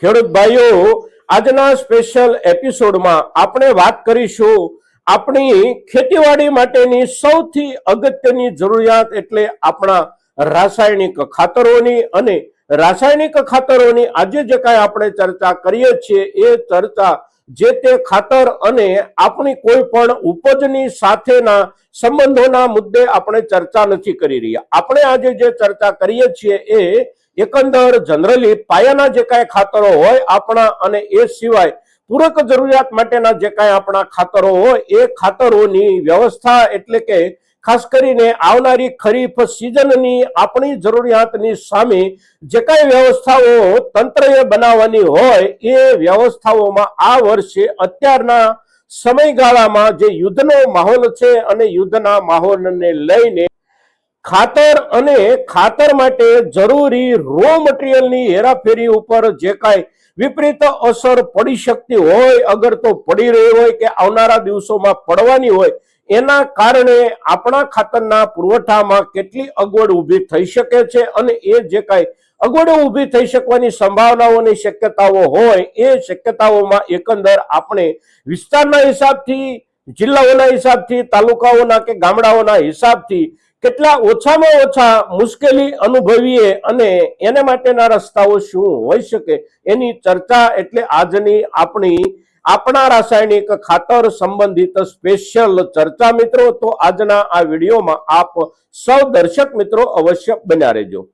ખેડૂત ભાઈઓ, આજના સ્પેશિયલ એપિસોડમાં આપણે વાત કરીશું આપણી ખેતીવાડી માટેની સૌથી અગત્યની જરૂરિયાત એટલે આપણા રાસાયણિક ખાતરોની. અને રાસાયણિક ખાતરોની આજે જે કાંઈ આપણે ચર્ચા કરીએ છીએ એ ચર્ચા જે તે ખાતર અને આપણી કોઈ પણ ઉપજની સાથેના સંબંધોના મુદ્દે આપણે ચર્ચા નથી કરી રહ્યા. આપણે આજે જે ચર્ચા કરીએ છીએ એ એકંદર જનરલી પાયાના જે કાંઈ ખાતરો હોય આપણા, અને એ સિવાય પૂરક જરૂરિયાત માટેના જે કાંઈ આપણા ખાતરો હોય એ ખાતરોની વ્યવસ્થા, એટલે કે ખાસ કરીને આવનારી ખરીફ સિઝનની આપણી જરૂરિયાતની સામે જે કાંઈ વ્યવસ્થાઓ તંત્રએ બનાવવાની હોય એ વ્યવસ્થાઓમાં આ વર્ષે અત્યારના સમયગાળામાં જે યુદ્ધનો માહોલ છે અને યુદ્ધના માહોલને લઈને ખાતર અને ખાતર માટે જરૂરી રો મટીરિયલની હેરાફેરી ઉપર જે કાંઈ વિપરીત અસર પડી શકતી હોય, અગર તો પડી રહી હોય કે આવનારા દિવસોમાં પડવાની હોય, એના કારણે આપણા ખાતરના પુરવઠામાં કેટલી અગવડ ઊભી થઈ શકે છે અને એ જે કાંઈ અગવડો ઊભી થઈ શકવાની સંભાવનાઓની શક્યતાઓ હોય એ શક્યતાઓમાં એકંદર આપણે વિસ્તારના હિસાબથી, જિલ્લાઓના હિસાબથી, તાલુકાઓના કે ગામડાઓના હિસાબથી કેટલા ઓછામાં ઓછા મુશ્કેલી અનુભવીએ અને એને માટેના રસ્તાઓ શું હોઈ શકે એની ચર્ચા એટલે આજની આપણા રાસાયણિક ખાતર સંબંધિત સ્પેશિયલ ચર્ચા. મિત્રો, તો આજના આ વિડીયોમાં આપ સૌ દર્શક મિત્રો અવશ્ય બન્યા રહેજો.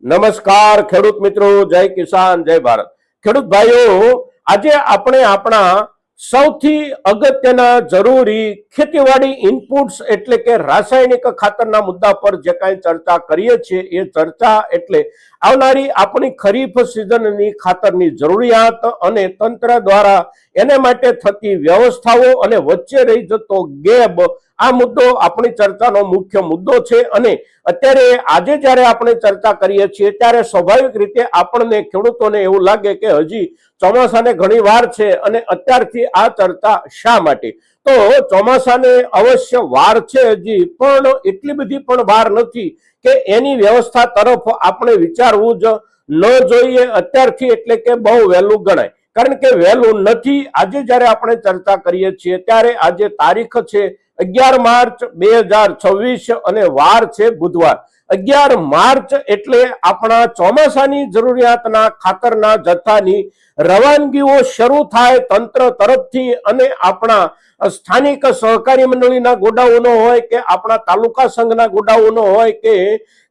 નમસ્કાર ખેડૂત મિત્રો, જય કિસાન, જય ભારત. ખેડૂત ભાઈઓ, આજે આપણે આપણા સૌથી અગત્યના જરૂરી ખેતીવાડી ઇનપુટ્સ એટલે કે રાસાયણિક ખાતરના મુદ્દા પર જે કાંઈ ચર્ચા કરીએ છીએ એ ચર્ચા એટલે આવનારી આપણી ખરીફ સિઝનની ખાતરની જરૂરિયાત અને તંત્ર દ્વારા એને માટે થતી વ્યવસ્થાઓ અને વચ્ચે રહી જતો ગેપ, આ મુદ્દો આપણી ચર્ચાનો મુખ્ય મુદ્દો છે. અને અત્યારે આજે જ્યારે આપણે ચર્ચા કરીએ છીએ ત્યારે સ્વાભાવિક રીતે આપણને ખેડૂતોને એવું લાગે કે હજી ચોમાસાને ઘણી વાર છે અને અત્યારથી આ ચર્ચા શા માટે? તો ચોમાસાને અવશ્ય વાર છે હજી, પણ એટલી બધી પણ વાર નથી કે એની વ્યવસ્થા તરફ આપણે વિચારવું જ ન જોઈએ અત્યારથી, એટલે કે બહુ વહેલું ગણાય. કારણ કે વહેલું નથી. આજે જ્યારે આપણે ચર્ચા કરીએ છીએ ત્યારે આજે તારીખ છે 11 માર્ચ 2026 અને વાર છે બુધવાર. 11 માર્ચ એટલે આપણા ચોમાસાની જરૂરિયાતના ખાતરના જથ્થાની રવાનગીઓ શરૂ થાય તંત્ર તરફથી, અને આપણા સ્થાનિક સહકારી મંડળીના ગોડાઉનો હોય કે આપણા તાલુકા સંઘના ગોડાઉનો હોય કે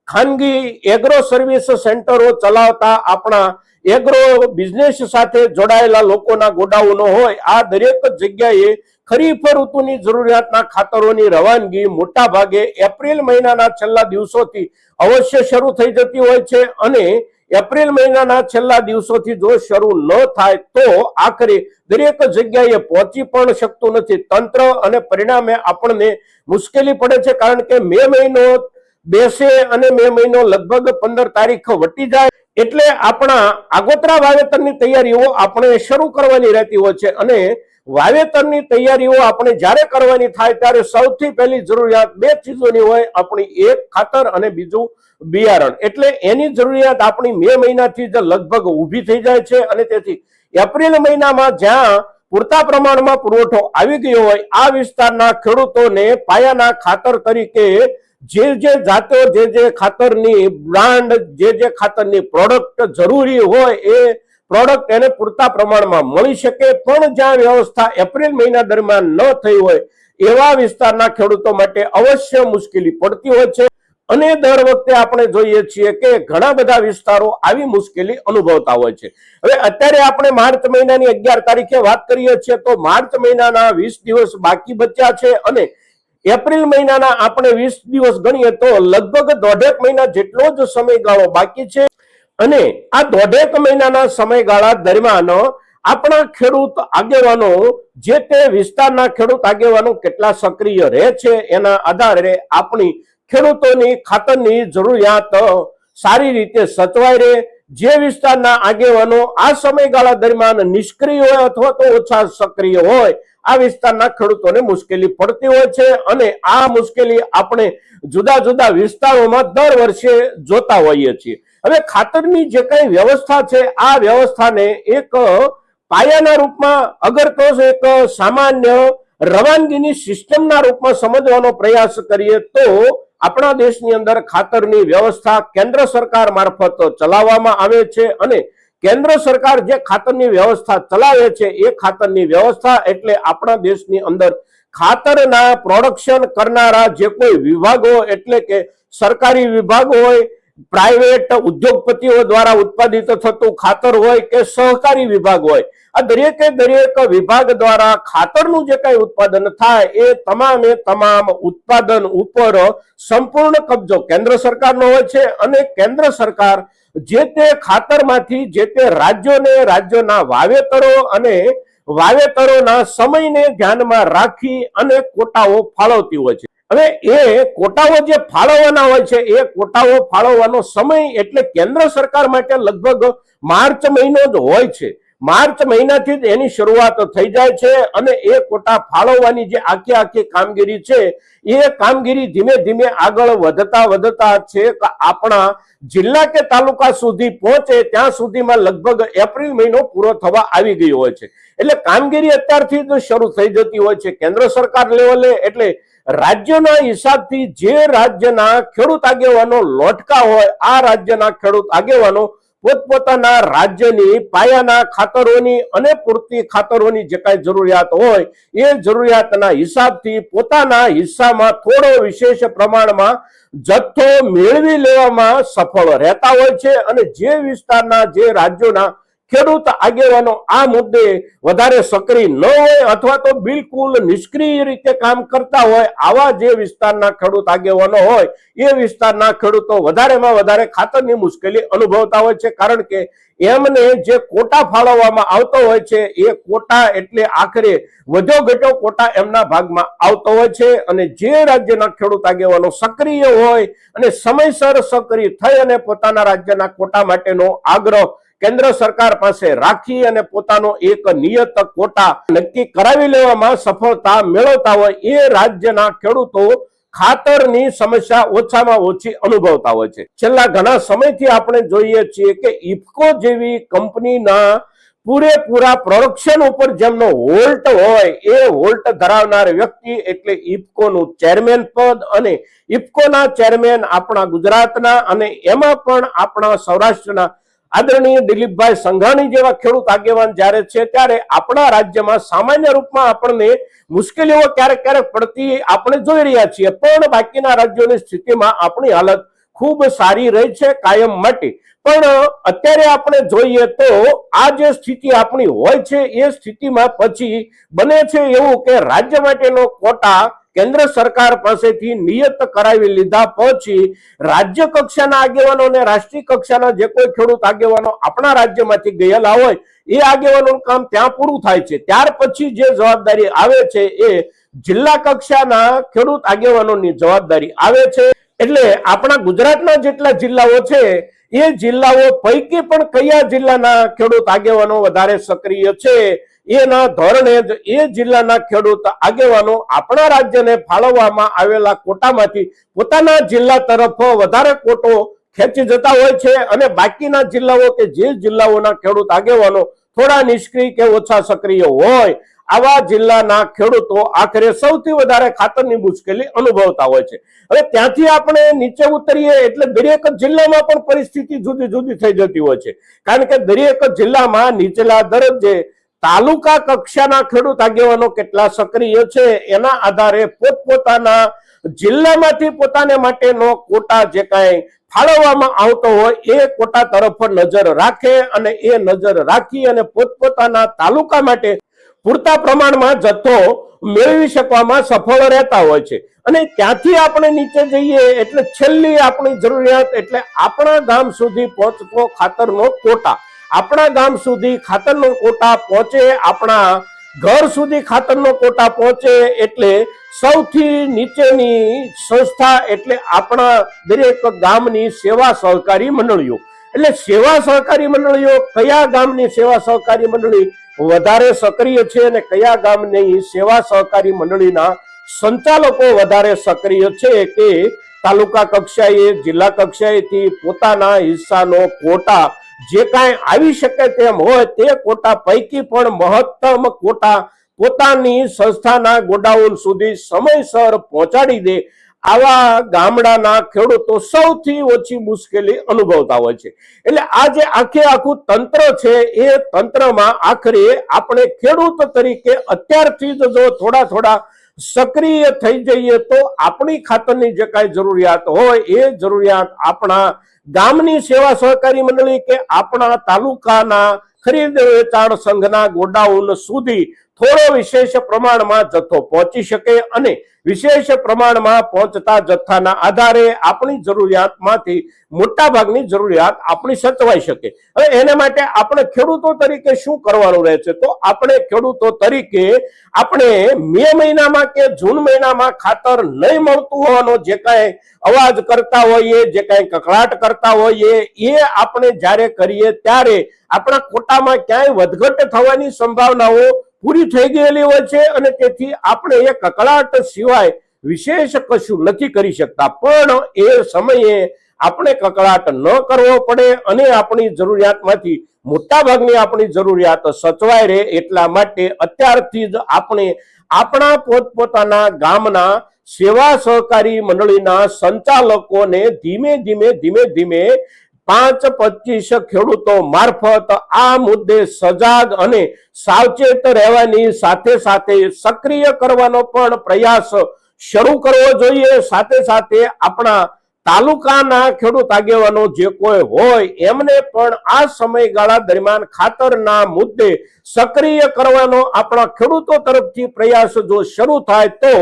ખાનગી એગ્રો સર્વિસ સેન્ટરો ચલાવતા આપણા એગ્રો બિઝનેસ સાથે જોડાયેલા લોકોના ગોડાઉનો હોય, આ દરેક જગ્યાએ ખરીફ ઋતુની જરૂરિયાતના ખાતરોની રવાનગી મોટા ભાગે એપ્રિલ મહિનાના છેલ્લા દિવસોથી અવશ્ય શરૂ થઈ જતી હોય છે. અને એપ્રિલ મહિનાના છેલ્લા દિવસોથી જો શરૂ ન થાય તો આખરે દરેક જગ્યાએ પહોંચી પણ શકતું નથી તંત્ર, અને પરિણામે આપણને મુશ્કેલી પડે છે. કારણ કે મે મહિનો બેસે અને મે મહિનો લગભગ 15 તારીખ વટી જાય એટલે આપણા આગોતરા વાવેતરની તૈયારીઓ આપણે શરૂ કરવાની રહેતી હોય છે. અને વાવેતરની તૈયારીઓ આપણે જ્યારે કરવાની થાય ત્યારે સૌથી પહેલી જરૂરિયાત બે ચીજોની હોય, આપણી એક ખાતર અને બીજું બિયારણ. એટલે એની જરૂરિયાત આપણી મે મહિનાથી જ લગભગ ઊભી થઈ જાય છે. અને તેથી એપ્રિલ મહિનામાં જ્યાં પૂરતા પ્રમાણમાં પુરવઠો આવી ગયો હોય આ વિસ્તારના ખેડૂતોને પાયાના ખાતર તરીકે જે જાતો, જે ખાતરની બ્રાન્ડ, જે ખાતરની પ્રોડક્ટ જરૂરી હોય એ પ્રોડક્ટ એને પૂરતા પ્રમાણમાં મળી શકે. પણ જ્યાં વ્યવસ્થા એપ્રિલ મહિના દરમિયાન ન થઈ હોય એવા વિસ્તારના ખેડૂતો માટે અવશ્ય મુશ્કેલી પડતી હોય છે. અને દર વખતે આપણે જોઈએ છીએ કે ઘણા બધા વિસ્તારો આવી મુશ્કેલી અનુભવતા હોય છે. હવે અત્યારે આપણે માર્ચ મહિનાની 11 તારીખે વાત કરીએ છીએ તો માર્ચ મહિનાના 20 દિવસ બાકી બચ્યા છે અને એપ્રિલ મહિનાના આપણે 20 દિવસ ગણીએ તો લગભગ 1.5 મહિના જેટલો જ સમયગાળો બાકી છે. અને આ 1.5 મહિનાના સમયગાળા દરમિયાન આપણા ખેડૂત આગેવાનો, જે તે વિસ્તારના ખેડૂત આગેવાનો કેટલા સક્રિય રહે છે એના આધારે આપણી ખેડૂતોની ખાતરની જરૂરિયાત સારી રીતે સચવાઈ રહે. જે વિસ્તારના આગેવાનો આ સમયગાળા દરમિયાન નિષ્ક્રિય હોય અથવા તો ઓછા સક્રિય હોય આ વિસ્તારના ખેડૂતોને મુશ્કેલી પડતી હોય છે. અને આ મુશ્કેલી આપણે જુદા જુદા વિસ્તારોમાં દર વર્ષે જોતા હોઈએ છીએ. હવે ખાતરની જે કઈ વ્યવસ્થા છે આ વ્યવસ્થાને એક પાયાના રૂપમાં અગર તો એક સામાન્ય રવાનગીની સિસ્ટમના રૂપમાં સમજવાનો પ્રયાસ કરીએ તો આપણા દેશની અંદર ખાતરની વ્યવસ્થા કેન્દ્ર સરકાર મારફત ચલાવવામાં આવે છે અને કેન્દ્ર સરકાર જે ખાતરની વ્યવસ્થા ચલાવે છે એ ખાતરની વ્યવસ્થા એટલે આપણા દેશની અંદર ખાતરના પ્રોડક્શન કરનારા જે કોઈ વિભાગો એટલે કે સરકારી વિભાગ હોય, પ્રાઇવેટ ઉદ્યોગપતિઓ દ્વારા ઉત્પાદિત થતું ખાતર હોય કે સહકારી વિભાગ હોય, આ દરેકે દરેક વિભાગ દ્વારા ખાતરનું જે કઈ ઉત્પાદન થાય એ તમામ ઉત્પાદન ઉપર સંપૂર્ણ કબજો કેન્દ્ર સરકારનો હોય છે અને કેન્દ્ર સરકાર જે તે ખાતરમાંથી જે તે રાજ્યોના વાવેતરો અને વાવેતરોના સમયને ધ્યાનમાં રાખી અને કોટાઓ ફાળવતી હોય છે. હવે એ કોટાઓ જે ફાળવવાના હોય છે એ કોટાઓ ફાળવવાનો સમય એટલે કેન્દ્ર સરકાર માટે લગભગ માર્ચ મહિનો જ હોય છે. માર્ચ મહિનાથી જ એની શરૂઆત થઈ જાય છે અને એ કોટા ફાળવવાની જે આખી કામગીરી છે એ કામગીરી ધીમે ધીમે આગળ વધતા છે આપણા જિલ્લા કે તાલુકા સુધી પહોંચે ત્યાં સુધીમાં લગભગ એપ્રિલ મહિનો પૂરો થવા આવી ગયો હોય છે. એટલે કામગીરી અત્યારથી જ શરૂ થઈ જતી હોય છે કેન્દ્ર સરકાર લેવલે. એટલે રાજ્યના હિસાબથી જે રાજ્યના ખેડૂત આગેવાનો લોટકા હોય આ રાજ્યના ખેડૂત આગેવાનો પોતપોતાના રાજ્યની પાયાના ખાતરોની અને પૂરતી ખાતરોની જે કાંઈ જરૂરિયાત હોય એ જરૂરિયાતના હિસાબથી પોતાના હિસ્સામાં થોડો વિશેષ પ્રમાણમાં જથ્થો મેળવી લેવામાં સફળ રહેતા હોય છે અને જે વિસ્તારના જે રાજ્યોના ખેડૂત આગેવાનો આ મુદ્દે વધારે સક્રિય ન હોય અથવા તો બિલકુલ નિષ્ક્રિય રીતે કામ કરતા હોય આવા જે વિસ્તારના ખેડૂત આગેવાનો હોય એ વિસ્તારના ખેડૂતો વધારેમાં વધારે ખાતરની મુશ્કેલી અનુભવતા હોય છે. કારણ કે એમને જે કોટા ફાળવવામાં આવતો હોય છે એ કોટા એટલે આખરે વધ્યો ઘટ્યો કોટા એમના ભાગમાં આવતો હોય છે અને જે રાજ્યના ખેડૂત આગેવાનો સક્રિય હોય અને સમયસર સક્રિય થઈ અને પોતાના રાજ્યના કોટા માટેનો આગ્રહ કેન્દ્ર સરકાર પાસે રાખી અને પોતાનો એક નિયત કોટા નક્કી કરાવી લેવામાં સફળતા મેળવતા હોય એ રાજ્યના ખેડૂતો ખાતરની સમસ્યા ઓછામાં ઓછી અનુભવતા હોય છે. છેલ્લા ઘણા સમયથી આપણે જોઈએ છીએ કે ઇફકો જેવી કંપનીના પૂરેપૂરા પ્રોડક્શન ઉપર જેમનો હોલ્ટ હોય એ હોલ્ટ ધરાવનાર વ્યક્તિ એટલે ઇફકોનું ચેરમેન પદ અને ઇફકોના ચેરમેન આપણા ગુજરાતના અને એમાં પણ આપણા સૌરાષ્ટ્રના આદરણીય દિલીપભાઈ સંઘાણી જેવા ખેડૂત આગેવાન જ્યારે છે ત્યારે આપણા રાજ્યમાં સામાન્ય રૂપમાં આપણને મુશ્કેલીઓ ક્યારેક પડતી આપણે જોઈ રહ્યા છીએ, પણ બાકીના રાજ્યોની સ્થિતિમાં આપણી હાલત ખૂબ સારી રહી છે કાયમ માટે. પણ અત્યારે આપણે જોઈએ તો આ જે સ્થિતિ આપણી હોય છે એ સ્થિતિમાં પછી બને છે એવું કે રાજ્ય માટેનો કોટા કેન્દ્ર સરકાર પાસેથી નિયત કરાવી લીધા પછી રાજ્ય કક્ષાના આગેવાનો અને રાષ્ટ્રીય કક્ષાના જે કોઈ ખેડૂત આગેવાનો આપણા રાજ્યમાંથી ગયેલા હોય એ આગેવાનોનું કામ ત્યાં પૂરું થાય છે. ત્યાર પછી જે જવાબદારી આવે છે એ જિલ્લા કક્ષાના ખેડૂત આગેવાનોની જવાબદારી આવે છે. એટલે આપણા ગુજરાતના જેટલા જિલ્લાઓ છે એ જિલ્લાઓ પૈકી પણ કયા જિલ્લાના ખેડૂત આગેવાનો વધારે સક્રિય છે એના ધોરણે જ એ જિલ્લાના ખેડૂત આગેવાનો આપણા રાજ્યને ફાળવવામાં આવેલા કોટામાંથી પોતાના જિલ્લા તરફ વધારે કોટો ખેંચી જતા હોય છે અને બાકીના જિલ્લાઓ કે જે જિલ્લાઓના ખેડૂત આગેવાનો થોડા નિષ્ક્રિય કે ઓછા સક્રિય હોય આવા જિલ્લાના ખેડૂતો આખરે સૌથી વધારે ખાતરની મુશ્કેલી અનુભવતા હોય છે. હવે ત્યાંથી આપણે નીચે ઉતરીએ એટલે દરેક જિલ્લામાં પણ પરિસ્થિતિ જુદી જુદી થઈ જતી હોય છે. કારણ કે દરેક જિલ્લામાં નીચલા દરજ્જે તાલુકા કક્ષાના ખેડૂત આગેવાનો કેટલા સક્રિય છે એના આધારે પોતપોતાના જિલ્લામાંથી પોતાને માટેનો કોટા જે કાંઈ ફાળવવામાં આવતો હોય એ કોટા તરફ નજર રાખે અને એ નજર રાખી અને પોતપોતાના તાલુકા માટે પૂરતા પ્રમાણમાં જથ્થો મેળવી શકવામાં સફળ રહેતા હોય છે. અને ત્યાંથી આપણે નીચે જઈએ એટલે છેલ્લી આપણી જરૂરિયાત એટલે આપણા ગામ સુધી પહોંચતો ખાતરનો કોટા. આપણા ગામ સુધી ખાતરનો કોટા પહોંચે, આપણા ઘર સુધી ખાતરનો કોટા પહોંચે એટલે સૌથી નીચેની સંસ્થા એટલે આપણા દરેક ગામની સેવા સહકારી મંડળીઓ. એટલે સેવા સહકારી મંડળીઓ કયા ગામની સેવા સહકારી મંડળી વધારે સક્રિય છે અને કયા ગામની સેવા સહકારી મંડળીના સંચાલકો વધારે સક્રિય છે કે તાલુકા કક્ષાએ જિલ્લા કક્ષાએથી પોતાના હિસ્સાનો કોટા જે કાંઈ આવી શકે તેમ હોય તે કોટા પૈકી પણ મહત્તમ કોટા પોતાની સંસ્થાના ગોડાઉન સુધી સમયસર પહોંચાડી દે આવા ગામડાના ખેડૂતો સૌથી ઓછી મુશ્કેલી અનુભવતા હોય છે. એટલે આ જે આખું તંત્ર છે એ તંત્રમાં આખરે આપણે ખેડૂત તરીકે અત્યારથી જ જો થોડા સક્રિય થઈ જઈએ તો આપણી ખાતરની જે કાંઈ જરૂરિયાત હોય એ જરૂરિયાત આપણા ગામની સેવા સહકારી મંડળી કે આપણા તાલુકાના ખરીદ વેચાણ સંઘના ગોડાઉન સુધી થોડો વિશેષ પ્રમાણમાં જથ્થો પહોંચી શકે અને વિશેષ પ્રમાણમાં પહોંચતા જથ્થાના આધારે આપણી જરૂરિયાતમાંથી મોટા ભાગની જરૂરિયાત આપણી સચવાઈ શકે. હવે એના માટે આપણે ખેડૂતો તરીકે શું કરવાનું રહે છે? તો આપણે ખેડૂતો તરીકે આપણે મે મહિનામાં કે જૂન મહિનામાં ખાતર નહીં મળતું હોવાનો જે કાંઈ અવાજ કરતા હોઈએ, જે કાંઈ કકળાટ કરતા હોઈએ, એ આપણે જ્યારે કરીએ ત્યારે આપણા કોટામાં ક્યાંય વધઘટ થવાની સંભાવનાઓ પૂરી થઈ ગયેલી હોય છે અને તેથી આપણે એ કકળાટ સિવાય વિશેષ કશું નથી કરી શકતા. પણ એ સમયે આપણે કકળાટ ન કરવો પડે અને આપણી જરૂરિયાતમાંથી મોટા ભાગની આપણી જરૂરિયાત સચવાય રહે એટલા માટે અત્યારથી જ આપણે આપણા પોતપોતાના ગામના સેવા સહકારી મંડળીના સંચાલકોને ધીમે ધીમે 5-25 ખેડૂતો મારફત આ મુદ્દે સજાગ અને સાવચેત રહેવાની સાથે સક્રિય કરવાનો પણ પ્રયાસ શરૂ કરવો જોઈએ. સાથે આપણા તાલુકાના ખેડૂત આગેવાનો જે કોઈ હોય એમને પણ આ સમયગાળા દરમિયાન ખાતરના મુદ્દે સક્રિય કરવાનો આપણા ખેડૂતો તરફથી પ્રયાસ જો શરૂ થાય તો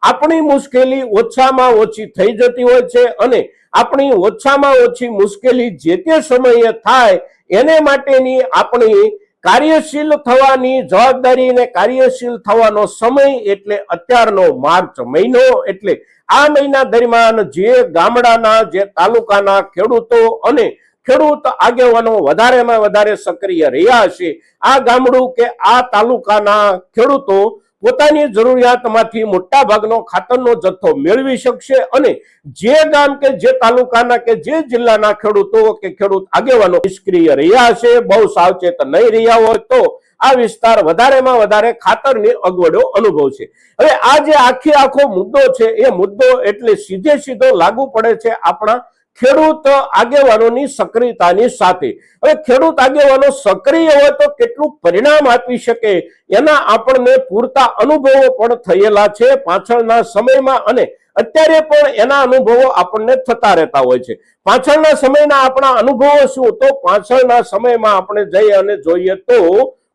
આપણી મુશ્કેલી ઓછામાં ઓછી થઈ જતી હોય છે અને આપણી ઓછામાં ઓછી મુશ્કેલી જે તે સમયે થાય એને માટેની આપણી કાર્યશીલ થવાની જવાબદારી અને કાર્યશીલ થવાનો સમય એટલે અત્યારનો માર્ચ મહિનો. એટલે આ મહિના દરમિયાન જે ગામડાના જે તાલુકાના ખેડૂતો અને ખેડૂત આગેવાનો વધારેમાં વધારે સક્રિય રહ્યા છે, આ ગામડું કે આ તાલુકાના ખેડૂતો પોતાની જરૂરિયાતમાંથી મોટા ભાગનો ખાતરનો જથ્થો મેળવી શકશે અને જે ગામ કે જે તાલુકાના કે જે જિલ્લાના ખેડૂતો કે ખેડૂત આગેવાનો નિષ્ક્રિય રહ્યા છે, બહુ સાવચેત નહીં રહ્યા હોય તો આ વિસ્તાર વધારેમાં વધારે ખાતરની અગવડો અનુભવશે. હવે આ જે આખો મુદ્દો છે એ મુદ્દો એટલે સીધો લાગુ પડે છે આપણા ખેડૂત આગેવાનોની સક્રિયતાની સાથે. હવે ખેડૂત આગેવાનો સક્રિય હોય તો કેટલું પરિણામ આપી શકે એના આપણને પૂરતા અનુભવો પણ થયેલા છે પાછળના સમયમાં અને અત્યારે પણ એના અનુભવો આપણને થતા રહેતા હોય છે. પાછળના સમયના આપણા અનુભવો શું? તો પાછળના સમયમાં આપણે જઈએ અને જોઈએ તો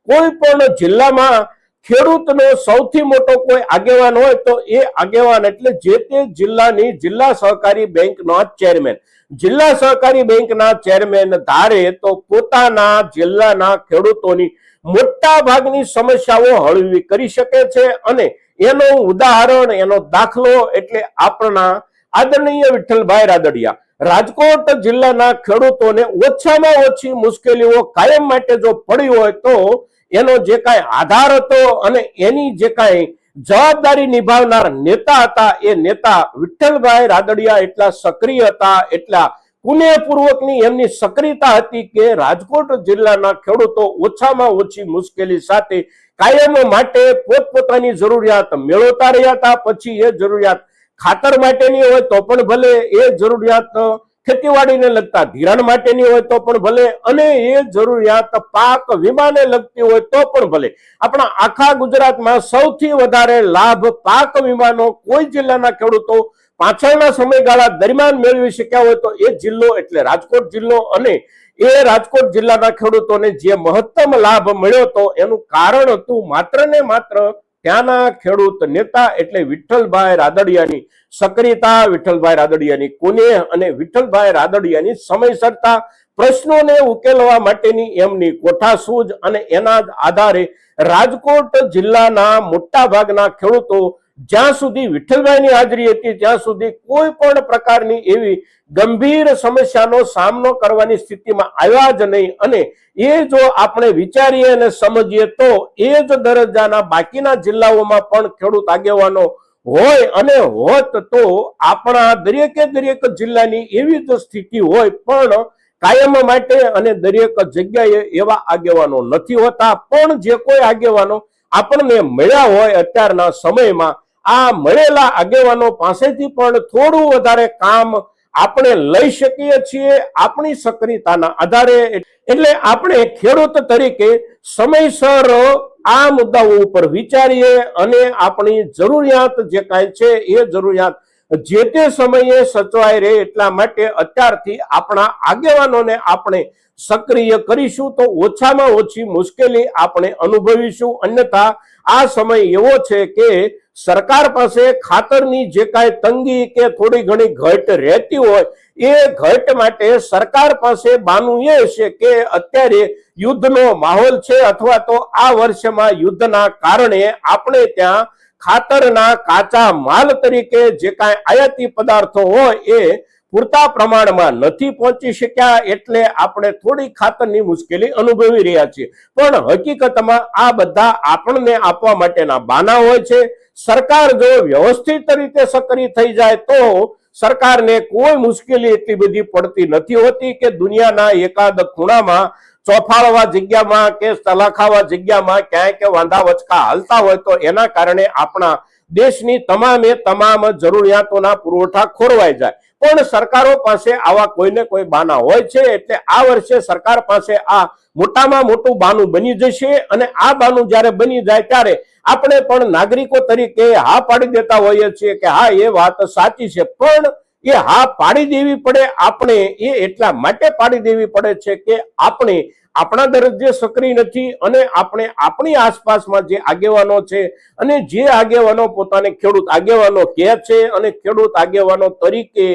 કોઈ પણ જિલ્લામાં ખેડૂતનો સૌથી મોટો કોઈ આગેવાન હોય તો એ આગેવાન એટલે જે તે જિલ્લાની જિલ્લા સહકારી બેંકનો ચેરમેન. જિલ્લા સહકારી બેંકના ચેરમેન ધારે તો પોતાના જિલ્લાના ખેડૂતોની મોટા ભાગની સમસ્યાઓ હળવી કરી શકે છે અને એનું ઉદાહરણ, એનો દાખલો એટલે આપણા આદરણીય વિઠ્ઠલભાઈ રાદડિયા. રાજકોટ જિલ્લાના ખેડૂતોને ઓછામાં ઓછી મુશ્કેલીઓ કાયમ માટે જો પડી હોય તો એનો જે કાંઈ આધાર હતો અને એની જે કાંઈ જવાબદારી નિભાવનાર નેતા હતા એ નેતા વિઠ્ઠલભાઈ રાદડિયા એટલા સક્રિય હતા, એટલા પુણ્યપૂર્વકની એમની સક્રિયતા હતી કે રાજકોટ જિલ્લાના ખેડૂતો ઓછામાં ઓછી મુશ્કેલી સાથે કાયમ માટે પોતપોતાની જરૂરિયાત મેળવતા રહ્યા હતા. પછી એ જરૂરિયાત ખાતર માટેની હોય તો પણ ભલે, એ જરૂરિયાત ખેતીવાડીને લગતા ધિરાણ માટેની હોય તો પણ ભલે અને એ જરૂરિયાત પાક વીમાને લગતી હોય તો પણ ભલે. આપણા આખા ગુજરાતમાં સૌથી વધારે લાભ પાક વીમાનો કોઈ જિલ્લાના ખેડૂતો પાછળના સમયગાળા દરમિયાન મેળવી શક્યા હોય તો એ જિલ્લો એટલે રાજકોટ જિલ્લો અને એ રાજકોટ જિલ્લાના ખેડૂતોને જે મહત્તમ લાભ મળ્યો હતો એનું કારણ હતું માત્ર ને માત્ર ત્યાંના ખેડૂત નેતા એટલે વિઠ્ઠલભાઈ રાદડિયાની સક્રિયતા, વિઠ્ઠલભાઈ રાદડિયાની કુનેહ અને વિઠ્ઠલભાઈ રાદડિયાની સમયસરતા, પ્રશ્નોને ઉકેલવા માટેની એમની કોઠાસૂઝ અને એના જ આધારે રાજકોટ જિલ્લાના મોટા ભાગના ખેડૂતો જ્યાં સુધી વિઠ્ઠલભાઈની હાજરી હતી ત્યાં સુધી કોઈ પણ પ્રકારની એવી ગંભીર સમસ્યાનો સામનો કરવાની સ્થિતિમાં આવ્યા જ નહીં. અને એ જો આપણે વિચારીએ અને સમજીએ તો એ જ દરજ્જાના બાકીના જિલ્લાઓમાં પણ ખેડૂત આગેવાનો હોય અને હોત તો આપણા દરેક જિલ્લાની એવી જ સ્થિતિ હોય, પણ કાયમ માટે અને દરેક જગ્યાએ એવા આગેવાનો નથી હોતા. પણ જે કોઈ આગેવાનો આપણને મળ્યા હોય અત્યારના સમયમાં, આ મળેલા આગેવાનો પાસેથી પણ થોડું વધારે કામ આપણે લઈ શકીએ છીએ આપણી સક્રિયતાના આધારે. એટલે આપણે ખેડૂત તરીકે સમયસર આ મુદ્દાઓ ઉપર વિચારીએ અને આપણી જરૂરિયાત જે કાંઈ છે એ જરૂરિયાત જે તે સમયે સચવાઈ રહે એટલા માટે અત્યારથી આપણા આગેવાનોને આપણે સક્રિય કરીશું તો ઓછામાં ઓછી મુશ્કેલી આપણે અનુભવીશું. અન્યથા આ સમય એવો છે કે સરકાર પાસે ખાતરની જે કાંઈ તંગી કે થોડી ઘણી ઘટ રહેતી હોય, એ ઘટ માટે સરકાર પાસે બાનું એ છે કે અત્યારે યુદ્ધનો માહોલ છે અથવા તો આ વર્ષમાં યુદ્ધના કારણે આપણે ત્યાં ખાતરના કાચા માલ તરીકે જે કાંઈ આયાતી પદાર્થો હોય એ પૂરતા પ્રમાણમાં નથી પહોંચી શક્યા, એટલે આપણે થોડી ખાતરની મુશ્કેલી અનુભવી રહ્યા છીએ. પણ હકીકતમાં આ બધા આપણને આપવા માટેના બાના હોય છે. સરકાર જો વ્યવસ્થિત રીતે સક્રિય થઈ જાય તો સરકારને કોઈ મુશ્કેલી એટલી બધી પડતી નથી હોતી કે દુનિયાના એકાદ ખૂણામાં ચોફાળવા જગ્યામાં કે સલાખાવા જગ્યામાં ક્યાંય કે વાંધા વચકા હાલતા હોય તો એના કારણે આપણા દેશની તમામે તમામ જરૂરિયાતોના પુરવઠા ખોરવાઈ જાય. પણ સરકારો પાસે આવા કોઈને કોઈ બાના હોય છે, એટલે આ વર્ષે સરકાર પાસે આ મોટામાં મોટું બાનું બની જશે. અને આ બાનું જ્યારે બની જાય ત્યારે આપણે પણ નાગરિકો તરીકે હા પાડી દેતા હોઈએ છીએ કે હા એ વાત સાચી છે, પણ એ હા પાડી દેવી પડે. આપણે એ એટલા માટે પાડી દેવી પડે છે કે આપણે આપણા દરજ્જે સક્રિય નથી અને આપણે આપણી આસપાસમાં જે આગેવાનો છે અને જે આગેવાનો પોતાને ખેડૂત આગેવાનો કહે છે અને ખેડૂત આગેવાનો તરીકે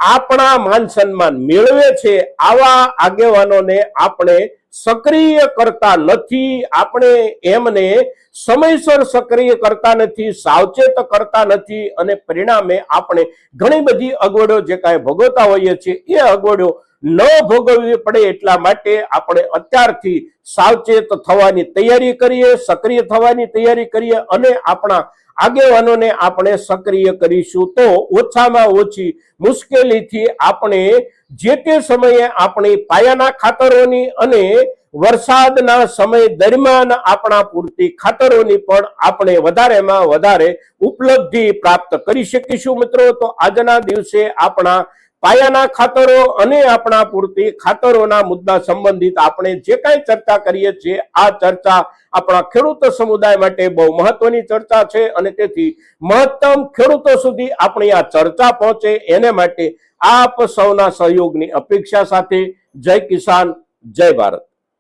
આપણા માન સન્માન મેળવે છે, આવા આગેવાનોને આપણે સક્રિય કરતા નથી. આપણે એમને સમયસર સક્રિય કરતા નથી, સાવચેત કરતા નથી અને પરિણામે આપણે ઘણી બધી અગવડો જે કાંઈ ભોગવતા હોઈએ છીએ એ અગવડો ન ભોગવવી પડે એટલા માટે આપણે અત્યારથી સાવચેત થવાની તૈયારી કરીએ, સક્રિય થવાની તૈયારી કરીએ અને આપણા આગેવાનોને આપણે સક્રિય કરીશું તો ઓછામાં ઓછી મુશ્કેલીથી આપણે જે તે સમયે આપણી પાયાના ખાતરોની અને વરસાદના સમય દરમિયાન આપણા પૂરતી ખાતરોની પણ આપણે વધારેમાં વધારે ઉપલબ્ધિ પ્રાપ્ત કરી શકીશું. મિત્રો, તો આજના દિવસે આપણા પાયાના ખાતરો અને આપણા પૂરતી ખાતરોના મુદ્દા સંબંધિત આપણે જે કાંઈ ચર્ચા કરીએ છીએ, આ ચર્ચા આપણા ખેડૂત સમુદાય માટે બહુ મહત્વની ચર્ચા છે અને તેથી મહત્તમ ખેડૂતો સુધી આપણી આ ચર્ચા પહોંચે એને માટે આપ સૌના સહયોગની અપેક્ષા સાથે જય કિસાન, જય ભારત.